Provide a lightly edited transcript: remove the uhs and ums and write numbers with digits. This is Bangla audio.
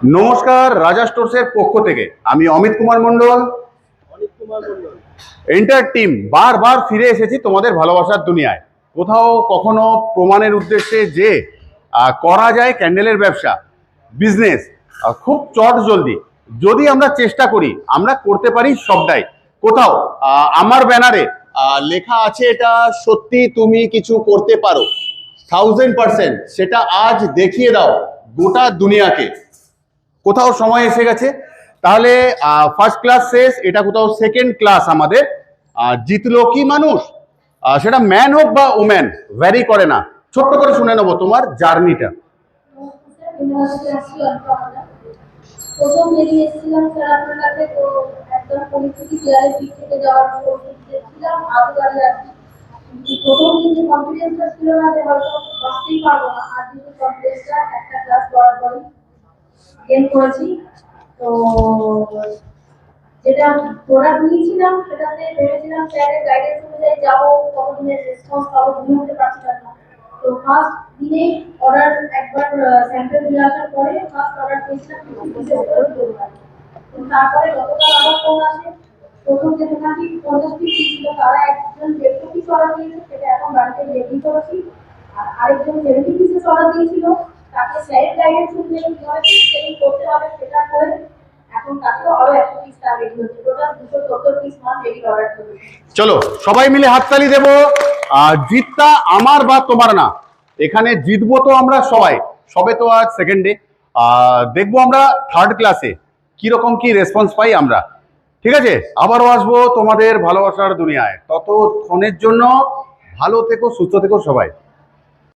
नमस्कार राजा स्टोर्सের পক্ষ থেকে আমি অমিত কুমার মণ্ডল এন্টার টিম বারবার ফিরে এসেছি তোমাদের ভালোবাসার দুনিয়ায়। কোথাও কখনো প্রমাণের উদ্দেশ্যে যে করা যায় ক্যান্ডেলের ব্যবসা বিজনেস খুব চট জলদি যদি আমরা চেষ্টা করি আমরা করতে পারি সবটাই। কোথাও আমার ব্যানারে লেখা আছে এটা সত্যি তুমি কিছু করতে পারো 1000%, সেটা আজ দেখিয়ে দাও গোটা দুনিয়াকে। কোথাও সময় এসে গেছে, তাহলে ফার্স্ট ক্লাস শেষ, এটা কোথাও সেকেন্ড ক্লাস আমাদের। জিতলো কি মানুষ, সেটা ম্যান হোক বা ওম্যান, ভ্যারি করে না। ছোট্ট করে শুনে নেবো তোমার জার্নিটা। প্রথম বেরিয়ে এসেছিলাম স্যার আপনার কাছে, তো একদম পরিস্থিতি ক্লিয়ারের দিক থেকে যাওয়ার ছিলাম আরো গাড়ি আর কি। প্রথম দিন যে কনফিডেন্সটা ছিল না যে হয়তো বসতেই পারবো না, আর কিন্তু কনফিডেন্সটা একটা ক্লাস করার পরই গেন করেছি। তো যেটা প্রোডাক্ট নিয়েছিলাম সেটাতে ভেবেছিলাম স্যারের গাইডেন্স অনুযায়ী যাবো, কতদিনের রেসপন্স পাবো বুঝে উঠতে পারছিলাম না। তো ফার্স্ট দিনে অর্ডার একবার স্যাম্পল দিয়ে আসার পরে ফার্স্ট অর্ডার পেয়েছিলাম 50 তো তারপরে গতকাল আবার ফোন আসে, প্রথম যে দোকানটি 50 পিস ছিল তারা একজন 150 পিস অর্ডার দিয়েছে, সেটা এখন বাড়িতে রেডি করেছি। আর আরেকজন 70 পিসেস অর্ডার দিয়েছিল, তাকে স্যারের গাইডেন্স অনুযায়ী কিভাবে সেলিং করতে হবে সেটা করে এখন তাকেও আরো 100 পিস তার রেডি হচ্ছে, টোটাল 270 পিস মাল রেডি অর্ডার করেছি। চলো সবাই মিলে হাততালি দেবো। জিতটা আমার বা তোমার না, এখানে জিতবো তো আমরা সবাই। সবে তো আজ সেকেন্ড ডে, দেখবো আমরা থার্ড ক্লাসে কিরকম কি রেসপন্স পাই আমরা। ঠিক আছে, আবারও আসবো তোমাদের ভালোবাসার দুনিয়ায়। ততক্ষণের জন্য ভালো থেকো, সুস্থ থেকো সবাই।